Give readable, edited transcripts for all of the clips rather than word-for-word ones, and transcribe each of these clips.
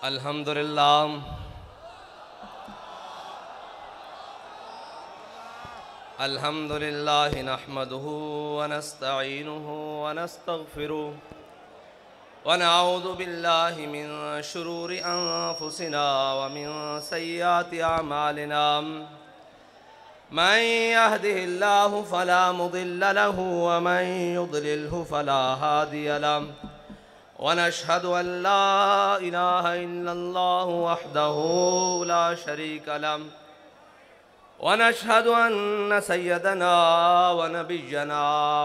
अल्हम्दुलिल्लाह अल्हम्दुलिल्लाह नहमदुहु व नस्तईनुहु व नस्तगफिरुहु व नऊज़ु बिल्लाहि मिन शुरूरि अनफुसिना व मिन सय्यिआति अमालिना मन यहदिहिल्लाहु फला मुदिल्ल लहु व मन युद्लिल्हु फला हादिय लहु व नशहदु अन ला इलाहा इल्लल्लाहु वहदहु ला शरीक लहु व नशहदु अन्न सय्यदना व नबिय्यना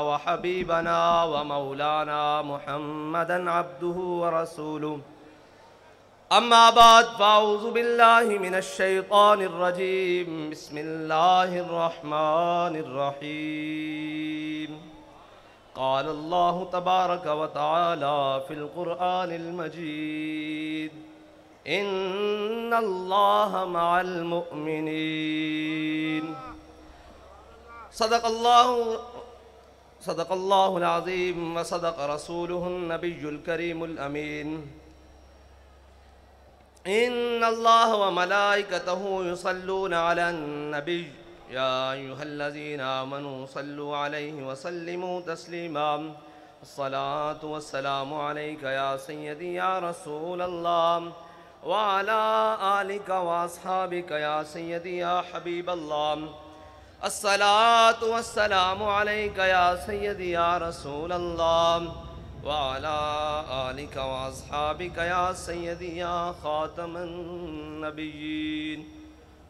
व हबीबना व मौलाना मुहम्मदन अब्दुहु व रसूलुहु अम्मा बाद फ़अऊज़ु बिल्लाहि मिनश शैतानिर रजीम बिस्मिल्लाहिर रहमानिर रहीम क़ाल अल्लाहु तबारक व तआला फ़िल क़ुरआनिल मजीद इन्नल्लाह मअल मुअमिनीन सदक़ल्लाहुल अज़ीम व सदक़ रसूलुहुन नबियुल करीमुल अमीन इन्नल्लाह व मलाइकतहु युसल्लूना अलन नबी या अय्युहल्लज़ीना आमनू सल्लु अलैहि व सल्लिमू तस्लीमा अस्सलातु वस्सलामु अलैका या सय्यदी या रसूलल्लाह व अला आलिका व अस्हाबिका या सय्यदी या हबीबल्लाह अस्सलातु वस्सलामु अलैका या सय्यदी या रसूलल्लाह व अला आलिका व अस्हाबिका या सय्यदी या खातमन नबिय्यीन।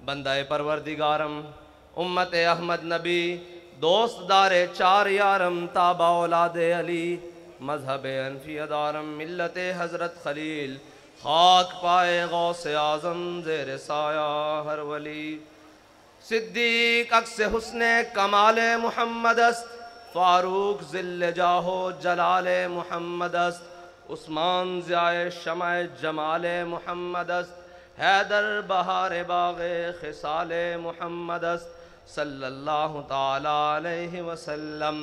बंदाए परवरदिगारम उम्मत अहमद नबी दोस्त दारे चार यारम ताबा औलादे अली मजहब अनफियदारम मिल्लत हज़रत खलील खाक पाए गौसे आज़म ज़ेर साया हर वली सिद्दीक अक्स हुस्ने कमाले मुहम्मद अस्त फ़ारूक ज़िल्ल जाहो जलाले मुहम्मद अस्त उस्मान ज़ियाए शमाए जमाले मुहम्मद अस्त हैदर बहार बाग़े खिसाले मुहम्मद अस्त सल्लल्लाहु ताला अलैहि वसल्लम।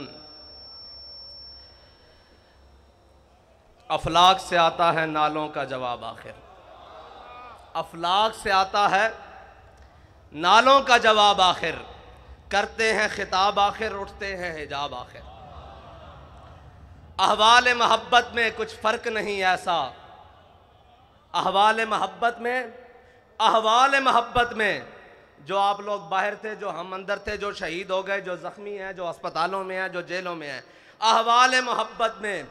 अफलाक से आता है नालों का जवाब आखिर, अफलाक से आता है नालों का जवाब आखिर, करते हैं खिताब आखिर, उठते हैं हिजाब आखिर। अहवाल मोहब्बत में कुछ फ़र्क नहीं ऐसा, अहवाल मोहब्बत में जो आप लोग बाहर थे, जो हम अंदर थे, जो शहीद हो गए, जो ज़ख्मी हैं, जो अस्पतालों में हैं, जो जेलों में हैं, अहवाल मोहब्बत में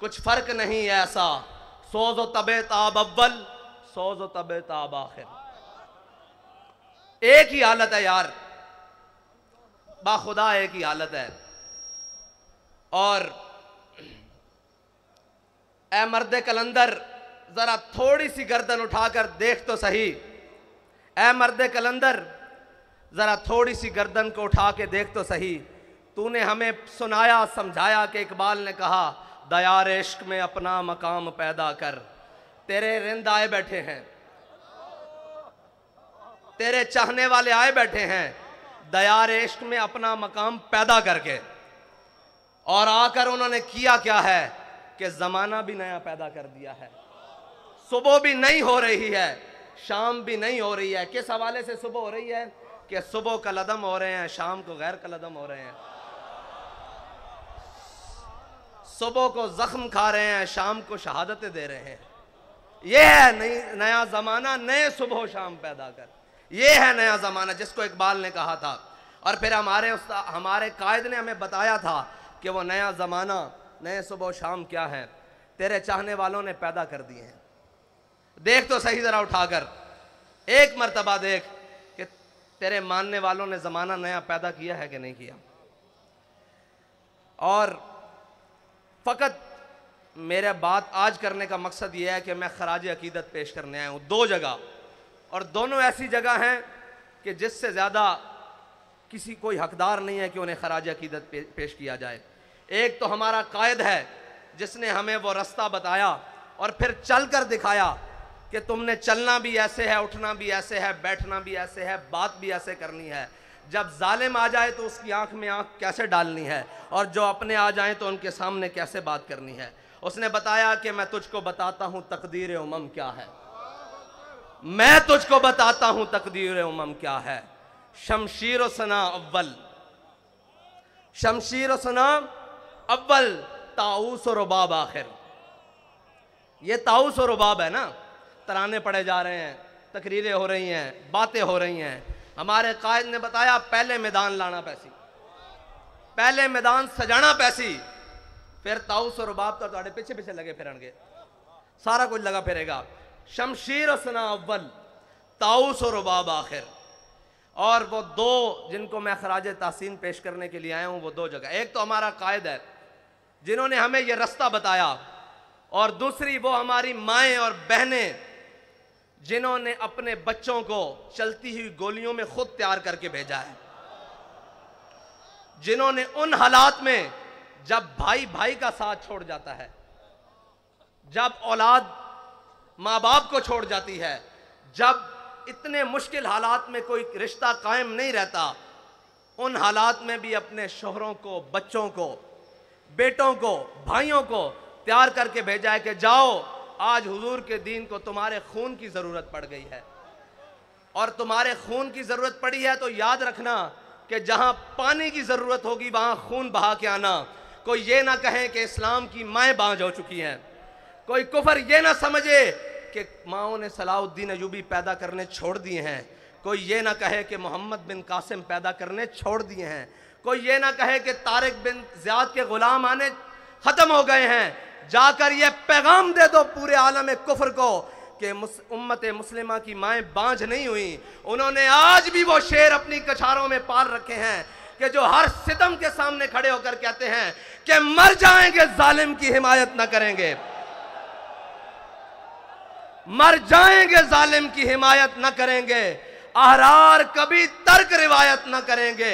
कुछ फ़र्क नहीं ऐसा। सोज़ व तबे ताब अव्वल, सोज़ व तबे ताब आखिर, एक ही हालत है यार, बाखुदा एक ही हालत है। और ए मर्द कलंदर ज़रा थोड़ी सी गर्दन उठाकर देख तो सही, ए मर्द कलंदर ज़रा थोड़ी सी गर्दन को उठा के देख तो सही। तूने हमें सुनाया समझाया कि इकबाल ने कहा दयार इश्क में अपना मकाम पैदा कर। तेरे रिंद आए बैठे हैं, तेरे चाहने वाले आए बैठे हैं दयार इश्क में अपना मकाम पैदा करके, और आकर उन्होंने किया क्या है कि ज़माना भी नया पैदा कर दिया है। सुबह भी नई हो रही है, शाम भी नहीं हो रही है। किस हवाले से सुबह हो रही है कि सुबह कलदम हो रहे हैं, शाम को गैर कलदम हो रहे हैं। सुबह को जख्म खा रहे हैं, शाम को शहादतें दे रहे हैं। यह है नया ज़माना, नए सुबह शाम पैदा कर, यह है नया ज़माना जिसको इकबाल ने कहा था। और फिर हमारे कायद ने हमें बताया था कि वो नया ज़माना, नए सुबह शाम क्या है, तेरे चाहने वालों ने पैदा कर दिए हैं। देख तो सही ज़रा उठाकर, एक मर्तबा देख कि तेरे मानने वालों ने ज़माना नया पैदा किया है कि नहीं किया। और फ़कत मेरा बात आज करने का मकसद यह है कि मैं खराज अकीदत पेश करने आया हूँ दो जगह, और दोनों ऐसी जगह हैं कि जिससे ज़्यादा किसी कोई हकदार नहीं है कि उन्हें खराज अकीदत पेश किया जाए। एक तो हमारा कायद है जिसने हमें वो रास्ता बताया और फिर चल कर दिखाया कि तुमने चलना भी ऐसे है, उठना भी ऐसे है, बैठना भी ऐसे है, बात भी ऐसे करनी है। जब जालिम आ जाए तो उसकी आंख में आंख कैसे डालनी है, और जो अपने आ जाएं तो उनके सामने कैसे बात करनी है। उसने बताया कि मैं तुझको बताता हूँ तकदीर उमम क्या है। मैं तुझको बताता हूं तकदीर उमम क्या है। शमशीर व सना अव्वल, शमशीर व सना अव्वल, ताऊस और रुबाब आखिर। ये ताऊस और रुबाब है ना, तराने पढ़े जा रहे हैं, तकरीरें हो रही हैं, बातें हो रही हैं। हमारे कायद ने बताया पहले मैदान लाना पैसी, पहले मैदान सजाना पैसी, फिर ताऊस और रुबाब तो ਤੁਹਾਡੇ पीछे पीछे लगे फिरनगे, सारा कुछ लगा फिरेगा। शमशीर और सना अव्वल, ताऊस और रुबाब आखिर। और वो दो जिनको मैं खराज तासीन पेश करने के लिए आया हूं, वो दो जगह, एक तो हमारा कायद है जिन्होंने हमें ये रास्ता बताया, और दूसरी वो हमारी माएँ और बहनें जिन्होंने अपने बच्चों को चलती हुई गोलियों में खुद तैयार करके भेजा है, जिन्होंने उन हालात में जब भाई भाई का साथ छोड़ जाता है, जब औलाद माँ बाप को छोड़ जाती है, जब इतने मुश्किल हालात में कोई रिश्ता कायम नहीं रहता, उन हालात में भी अपने शोहरों को, बच्चों को, बेटों को, भाइयों को तैयार करके भेजा है कि जाओ, आज हुजूर के दीन को तुम्हारे खून की ज़रूरत पड़ गई है, और तुम्हारे खून की ज़रूरत पड़ी है तो याद रखना कि जहाँ पानी की ज़रूरत होगी वहाँ खून बहा के आना। कोई ये ना कहे कि इस्लाम की माएँ बांझ हो चुकी हैं, कोई कुफर ये ना समझे कि माओं ने सलाउद्दीन अयूबी पैदा करने छोड़ दिए हैं, कोई ये ना कहे कि मोहम्मद बिन कासिम पैदा करने छोड़ दिए हैं, कोई ये ना कहे कि तारिक बिन ज़ियाद के गुलाम आने ख़त्म हो गए हैं। जाकर ये पैगाम दे दो पूरे आलम कुफर को कि उम्मत मुस्लिमा की माएँ बांझ नहीं हुई, उन्होंने आज भी वो शेर अपनी कछारों में पाल रखे हैं कि जो हर सितम के सामने खड़े होकर कहते हैं कि मर जाएंगे जालिम की हिमायत न करेंगे, मर जाएंगे जालिम की हिमायत न करेंगे, अहरार कभी तर्क रिवायत न करेंगे।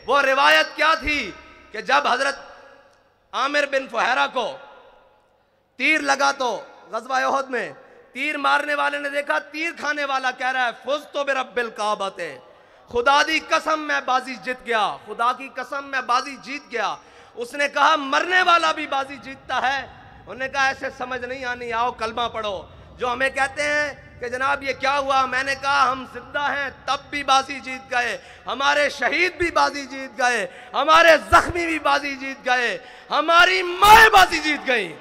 वो रिवायत क्या थी कि जब हजरत आमिर बिन फुहैरा को तीर लगा तो गज़वा उहद में तीर मारने वाले ने देखा तीर खाने वाला कह रहा है फुज़ तो बिरब्बिल काबते, खुदा दी कसम मैं बाजी जीत गया, खुदा की कसम मैं बाजी जीत गया। उसने कहा मरने वाला भी बाजी जीतता है। उन्होंने कहा ऐसे समझ नहीं आनी, आओ कलमा पढ़ो। जो हमें कहते हैं कि जनाब ये क्या हुआ, मैंने कहा हम जिंदा हैं तब भी बाजी जीत गए, हमारे शहीद भी बाजी जीत गए, हमारे जख्मी भी बाजी जीत गए, हमारी माँ बाजी जीत गई।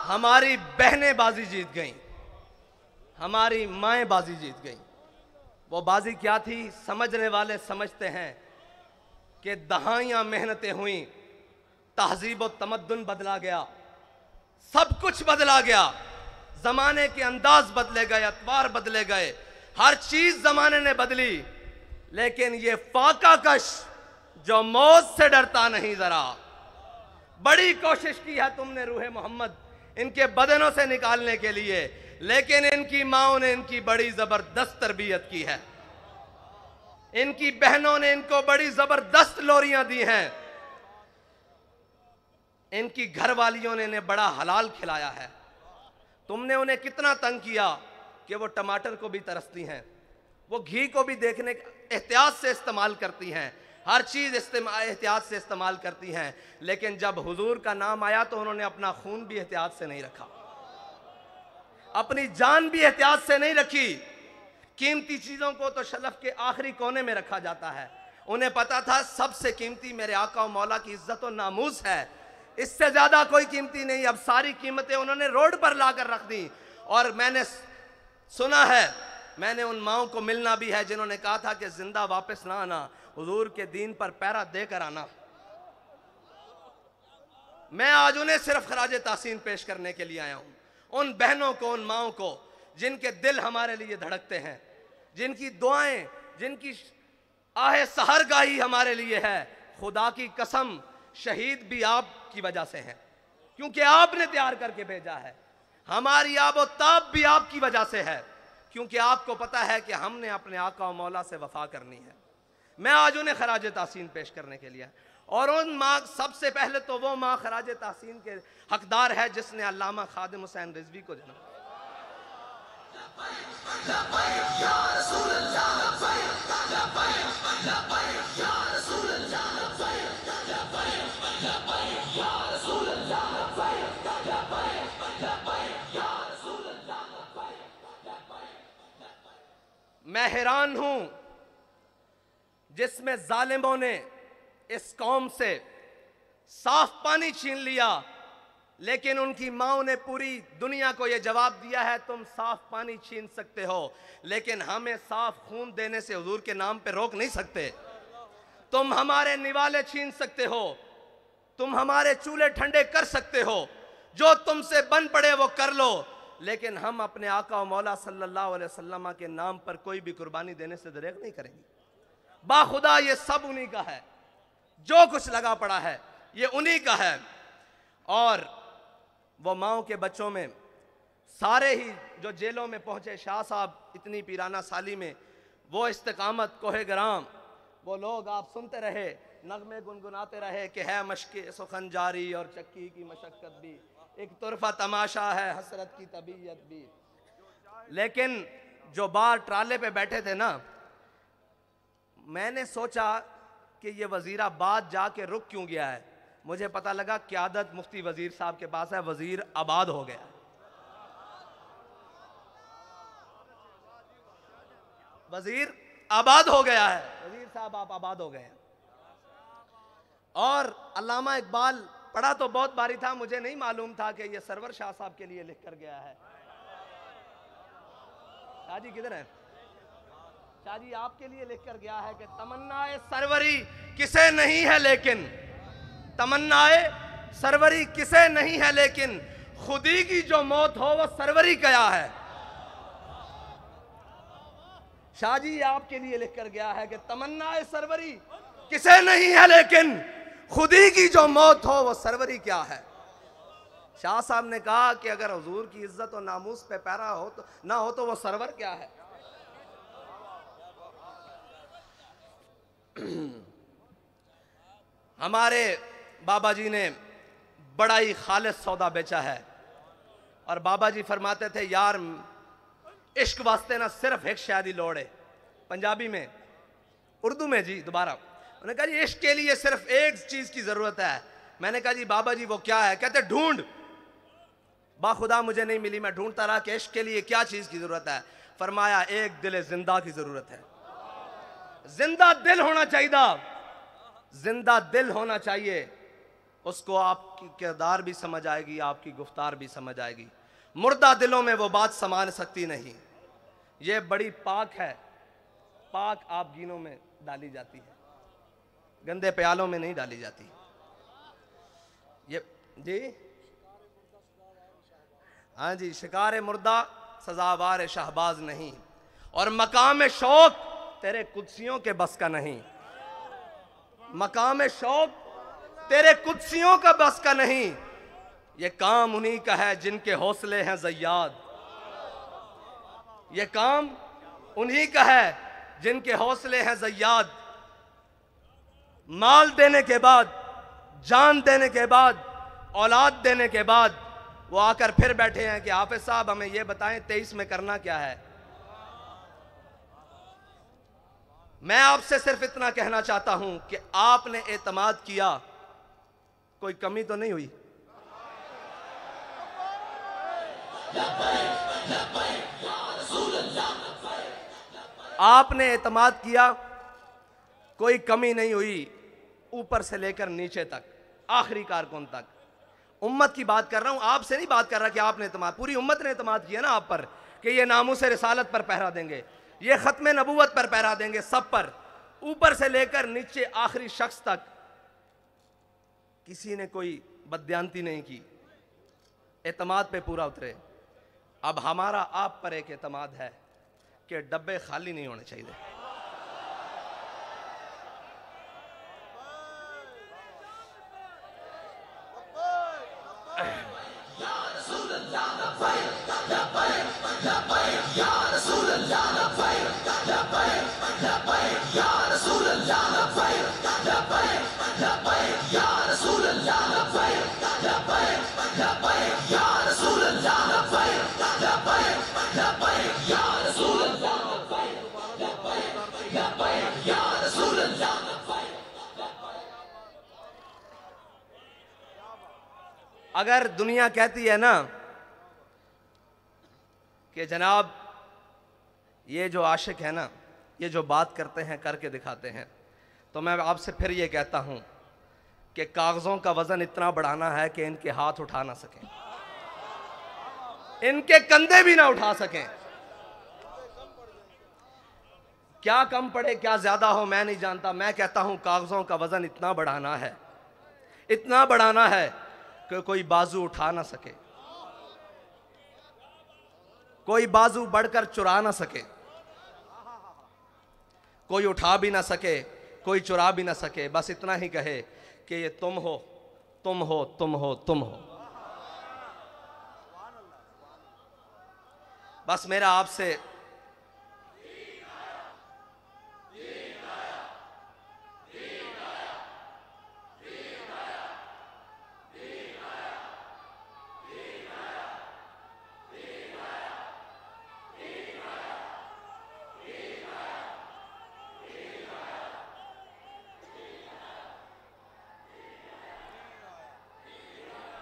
हमारी बहनें बाजी जीत गईं, हमारी माएँ बाजी जीत गईं। वो बाजी क्या थी, समझने वाले समझते हैं कि दहाइयाँ मेहनतें हुई, तहजीब व तमद्दुन बदला गया, सब कुछ बदला गया, ज़माने के अंदाज बदले गए, अतवार बदले गए, हर चीज़ ज़माने ने बदली, लेकिन ये फाका कश जो मौत से डरता नहीं, ज़रा बड़ी कोशिश की है तुमने रूह मोहम्मद इनके बदनों से निकालने के लिए, लेकिन इनकी माओं ने इनकी बड़ी जबरदस्त तरबियत की है, इनकी बहनों ने इनको बड़ी जबरदस्त लोरियां दी हैं, इनकी घरवालियों ने इन्हें बड़ा हलाल खिलाया है। तुमने उन्हें कितना तंग किया कि वो टमाटर को भी तरसती हैं, वो घी को भी देखने एहतियात से इस्तेमाल करती हैं, हर चीज़ एहतियात से इस्तेमाल करती हैं, लेकिन जब हुजूर का नाम आया तो उन्होंने अपना खून भी एहतियात से नहीं रखा, अपनी जान भी एहतियात से नहीं रखी। कीमती चीज़ों को तो शलफ के आखिरी कोने में रखा जाता है। उन्हें पता था सबसे कीमती मेरे आका और मौला की इज्जत और नामूस है, इससे ज़्यादा कोई कीमती नहीं। अब सारी कीमतें उन्होंने रोड पर लाकर रख दी। और मैंने सुना है, मैंने उन माओं को मिलना भी है जिन्होंने कहा था कि जिंदा वापस ना आना, हुजूर के दीन पर पैरा देकर आना। मैं आज उन्हें सिर्फ खराज तासीन पेश करने के लिए आया हूं, उन बहनों को, उन माओं को जिनके दिल हमारे लिए धड़कते हैं, जिनकी दुआएं, जिनकी आहे सहरगाही हमारे लिए है। खुदा की कसम, शहीद भी आपकी वजह से हैं, क्योंकि आपने तैयार करके भेजा है। हमारी आबो ताब भी आपकी वजह से है, क्योंकि आपको पता है कि हमने अपने आका और मौला से वफा करनी है। मैं आज उन्हें खराज तहसीन पेश करने के लिए, और उन माँ, सबसे पहले तो वो माँ खराज तहसीन के हकदार है जिसने अल्लामा खादिम हुसैन रिजवी को जन्म। मैं हैरान हूं जिसमें जालिमों ने इस कौम से साफ पानी छीन लिया, लेकिन उनकी माओ ने पूरी दुनिया को यह जवाब दिया है, तुम साफ पानी छीन सकते हो लेकिन हमें साफ खून देने से हुजूर के नाम पे रोक नहीं सकते। तुम हमारे निवाले छीन सकते हो, तुम हमारे चूल्हे ठंडे कर सकते हो, जो तुमसे बन पड़े वो कर लो, लेकिन हम अपने आका और मौला सल्लल्लाहु अलैहि वसल्लम के नाम पर कोई भी कुर्बानी देने से दरेक नहीं करेंगे। बाखुदा ये सब उन्हीं का है, जो कुछ लगा पड़ा है ये उन्हीं का है। और वो माओ के बच्चों में सारे ही जो जेलों में पहुंचे, शाह साहब इतनी पीराना साली में, वो इस्तिकामत कोहे ग्राम, वो लोग आप सुनते रहे, नगमे गुनगुनाते रहे कि है मशक़ सुखन जारी और चक्की की मशक्क़त भी, एक तुरफा तमाशा है हसरत की तबीयत भी। लेकिन जो बाहर ट्राले पे बैठे थे ना, मैंने सोचा कि ये वजीराबाद जाके रुक क्यों गया है। मुझे पता लगा क़यादत मुफ्ती वजीर साहब के पास है, वजीर आबाद हो गया। वजीर आबाद हो गया है, वजीर साहब आप आबाद हो गए। और अल्लामा इकबाल पढ़ा तो बहुत बारी था, मुझे नहीं मालूम था कि ये सरवर शाह साहब के लिए लिख कर गया है। शाह जी किधर है? शाह जी आपके लिए लिख कर गया है कि तमन्नाए सरवरी किसे नहीं है लेकिन, तमन्नाए सरवरी किसे नहीं है लेकिन, खुदी की जो मौत हो वो सरवरी क्या है। शाह जी आपके लिए लिख कर गया है कि तमन्नाए सरवरी किसे नहीं है लेकिन, खुदी की जो मौत हो वो सरवरी क्या है। शाह साहब ने कहा कि अगर हुजूर की इज्जत और नामूस पे पैरा हो तो ना हो तो वो सरवर क्या है। हमारे बाबा जी ने बड़ा ही खालिस सौदा बेचा है, और बाबा जी फरमाते थे यार इश्क वास्ते ना सिर्फ एक शादी लोड़ है। पंजाबी में, उर्दू में जी, दोबारा उन्होंने कहा जी इश्क के लिए सिर्फ एक चीज की जरूरत है। मैंने कहा जी बाबा जी वो क्या है? कहते ढूंढ। बाखुदा मुझे नहीं मिली, मैं ढूंढता रहा कि इश्क के लिए क्या चीज की जरूरत है। फरमाया एक दिल जिंदा की जरूरत है। जिंदा दिल होना चाहिए, जिंदा दिल होना चाहिए, उसको आपकी किरदार भी समझ आएगी, आपकी गुफ्तार भी समझ आएगी। मुर्दा दिलों में वो बात समा सकती नहीं। ये बड़ी पाक है, पाक आप गीनों में डाली जाती है, गंदे प्यालों में नहीं डाली जाती। ये जी हाँ जी, शिकार मुर्दा सजावार शहबाज नहीं, और मकाम शौक तेरे कुदसियों के बस का नहीं। मकाम शौक तेरे कुदसियों का बस का नहीं। ये काम उन्हीं का है जिनके हौसले हैं ज़य्याद। ये काम उन्हीं का है जिनके हौसले हैं ज़य्याद। माल देने के बाद, जान देने के बाद, औलाद देने के बाद वो आकर फिर बैठे हैं कि हाफिज साहब हमें ये बताएं 23 में करना क्या है। मैं आपसे सिर्फ इतना कहना चाहता हूं कि आपने एतमाद किया, कोई कमी तो नहीं हुई। आपने एतमाद किया, कोई कमी नहीं हुई, ऊपर से लेकर नीचे तक, आखिरी कारकुन तक। उम्मत की बात कर रहा हूं, आपसे नहीं बात कर रहा कि आपने एतमाद, पूरी उम्मत ने एतमाद किया ना आप पर कि ये नामूस रिसालत पर पहरा देंगे, ये खत्म नबूवत पर पहरा देंगे, सब पर, ऊपर से लेकर नीचे आखिरी शख्स तक। किसी ने कोई बदयांती नहीं की, एतमाद पे पूरा उतरे। अब हमारा आप पर एक एतमाद है कि डब्बे खाली नहीं होने चाहिए। अगर दुनिया कहती है ना कि जनाब ये जो आशिक है ना, ये जो बात करते हैं करके दिखाते हैं, तो मैं आपसे फिर ये कहता हूं कि कागज़ों का वज़न इतना बढ़ाना है कि इनके हाथ उठा ना सकें, इनके कंधे भी ना उठा सकें। क्या कम पड़े क्या ज़्यादा हो मैं नहीं जानता, मैं कहता हूं कागज़ों का वज़न इतना बढ़ाना है, इतना बढ़ाना है कि कोई बाजू उठा ना सके, कोई बाजू बढ़कर चुरा ना सके, कोई उठा भी ना सके, कोई चुरा भी ना सके। बस इतना ही कहे कि ये तुम हो, तुम हो, तुम हो, तुम हो। बस मेरा आपसे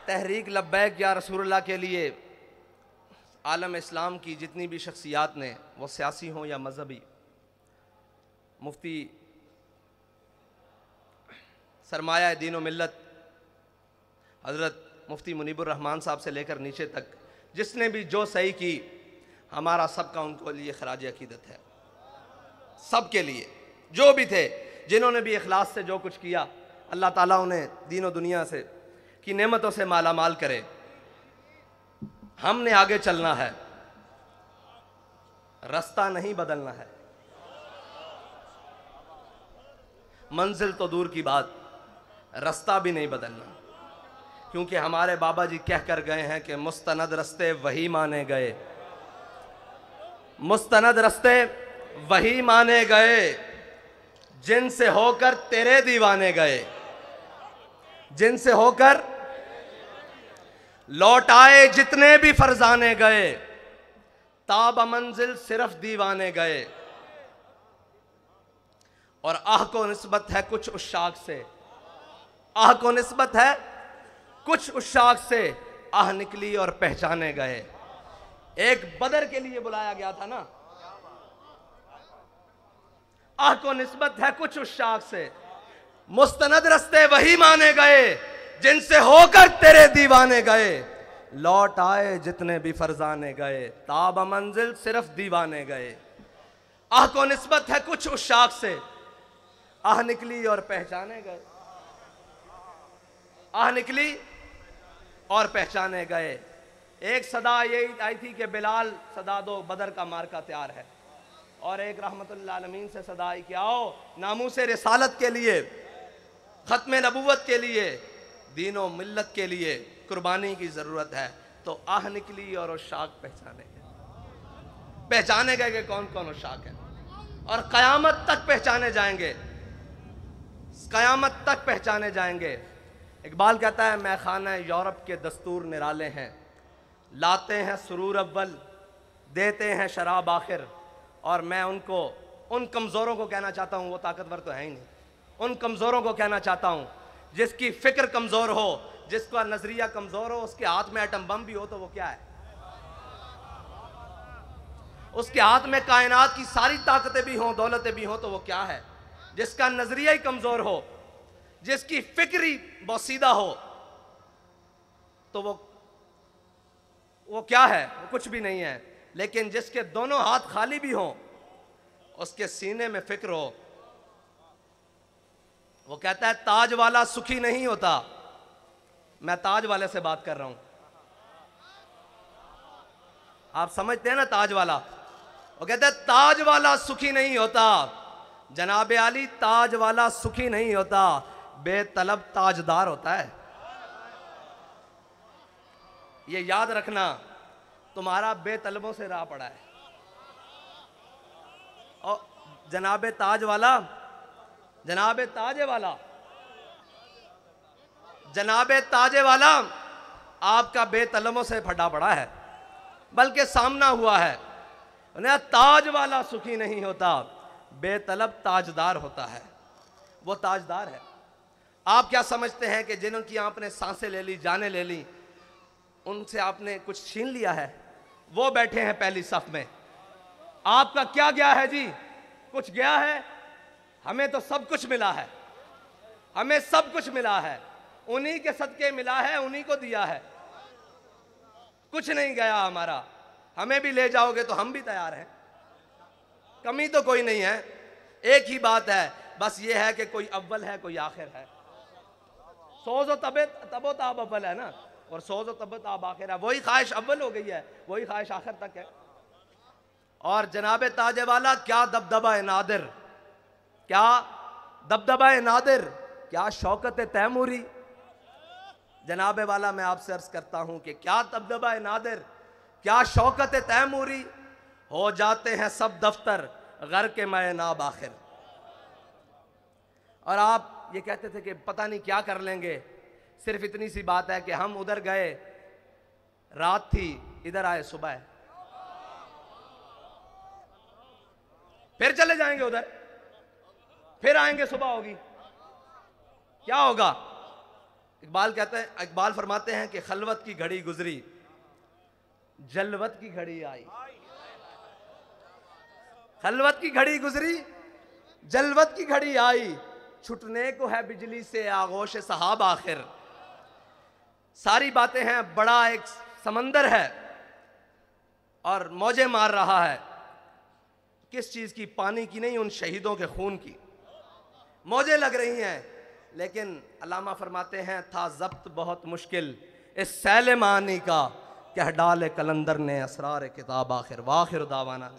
तहरीक लब्बैक या रसूलुल्लाह के लिए आलम इस्लाम की जितनी भी शख्सियात ने, वो सियासी हों या मजहबी, मुफ्ती सरमाया दीन व मिल्लत हज़रत मुफ्ती मुनीबुर रहमान साहब से लेकर नीचे तक जिसने भी जो सही की, हमारा सबका उनको लिए खराज अकीदत है। सब के लिए जो भी थे, जिन्होंने भी इखलास से जो कुछ किया, अल्लाह ताला उन्हें दीन व दुनिया से की नेमतों से माला माल करे। हमने आगे चलना है, रास्ता नहीं बदलना है। मंजिल तो दूर की बात, रास्ता भी नहीं बदलना, क्योंकि हमारे बाबा जी कह कर गए हैं कि मुस्तनद रस्ते वही माने गए, मुस्तनद रस्ते वही माने गए जिनसे होकर तेरे दीवाने गए, जिनसे होकर लौट आए जितने भी फरजाने गए, ताब मंजिल सिर्फ दीवाने गए। और आह को निस्बत है कुछ उशाक से, आह को निस्बत है कुछ उशाक से, आह निकली और पहचाने गए। एक बदर के लिए बुलाया गया था ना, आह को निस्बत है कुछ उशाक से, मुस्तनद रस्ते वही माने गए जिनसे होकर तेरे दीवाने गए, लौट आए जितने भी फरजाने गए, ताब मंजिल सिर्फ दीवाने गए। आह को निस्बत है कुछ उशाक से, आह निकली और पहचाने गए, आह निकली और पहचाने गए। एक सदा यही आई थी कि बिलाल सदा दो, बदर का मार्का तैयार है। और एक रहमतुल्लिल आलमीन से सदा आई कि आओ नामूसे रिसालत के लिए, खत्म नबूवत के लिए, दीनो मिल्लत के लिए कुर्बानी की ज़रूरत है। तो आह निकली और उशाक पहचाने गए, पहचाने गए कि कौन कौन उशाक है, और क़यामत तक पहचाने जाएंगे, क़यामत तक पहचाने जाएंगे। इकबाल कहता है मैं खाना यूरोप के दस्तूर निराले हैं, लाते हैं सुरूर अव्वल, देते हैं शराब आखिर। और मैं उनको, उन कमज़ोरों को कहना चाहता हूँ, वो ताकतवर तो है ही नहीं, उन कमज़ोरों को कहना चाहता हूँ जिसकी फ़िक्र कमज़ोर हो, जिसका नज़रिया कमज़ोर हो, उसके हाथ में एटम बम भी हो तो वो क्या है, उसके हाथ में कायनात की सारी ताकतें भी हों, दौलतें भी हों तो वो क्या है। जिसका नज़रिया ही कमज़ोर हो, जिसकी फ़िक्र ही बोसीदा हो, तो वो क्या है, वो कुछ भी नहीं है। लेकिन जिसके दोनों हाथ खाली भी हों, उसके सीने में फ़िक्र हो, वो कहता है ताज वाला सुखी नहीं होता। मैं ताज वाले से बात कर रहा हूं, आप समझते हैं ना ताज वाला, वो कहते हैं ताज वाला सुखी नहीं होता। जनाब आली, ताज वाला सुखी नहीं होता, बेतलब ताजदार होता है। ये याद रखना, तुम्हारा बेतलबों से राह पड़ा है। और जनाबे ताज वाला, जनाबे ताजे वाला, जनाबे ताजे वाला आपका बेतलबों से फटा पड़ा है, बल्कि सामना हुआ है। ताज वाला सुखी नहीं होता, बेतलब ताजदार होता है। वो ताजदार है। आप क्या समझते हैं कि जिनकी आपने सांसें ले ली, जाने ले ली, उनसे आपने कुछ छीन लिया है? वो बैठे हैं पहली सफ में। आपका क्या गया है जी? कुछ गया है? हमें तो सब कुछ मिला है, हमें सब कुछ मिला है, उन्हीं के सदके मिला है, उन्हीं को दिया है, कुछ नहीं गया हमारा। हमें भी ले जाओगे तो हम भी तैयार हैं, कमी तो कोई नहीं है। एक ही बात है, बस ये है कि कोई अव्वल है, कोई आखिर है। सोज़ो तबो ताब अव्वल है ना, और सोज़ो तबो ताब आखिर है। वही ख्वाहिश अव्वल हो गई है, वही ख्वाहिश आखिर तक है। और जनाब ताजे वाला, क्या दबदबा ए नादिर, क्या दबदबा ए नादिर, क्या शौकत तैमूरी। जनाबे वाला, मैं आपसे अर्ज करता हूं कि क्या दबदबा ए नादिर, क्या शौकत तैमूरी। हो जाते हैं सब दफ्तर घर के मैं नाब आखिर। और आप ये कहते थे कि पता नहीं क्या कर लेंगे। सिर्फ इतनी सी बात है कि हम उधर गए, रात थी, इधर आए सुबह, फिर चले जाएंगे उधर, फिर आएंगे, सुबह होगी, क्या होगा? इकबाल कहते हैं, इकबाल फरमाते हैं कि खलवत की घड़ी गुजरी, जलवत की घड़ी आई। खलवत की घड़ी गुजरी, जलवत की घड़ी आई, छुटने को है बिजली से आगोश सहाब आखिर। सारी बातें हैं, बड़ा एक समंदर है और मौजें मार रहा है। किस चीज की? पानी की नहीं, उन शहीदों के खून की मौजें लग रही हैं। लेकिन अल्लामा फरमाते हैं, था जब्त बहुत मुश्किल इस सैल मानी का, कह डाले कलंदर ने असरार किताब आखिर। वाखिर दावाना।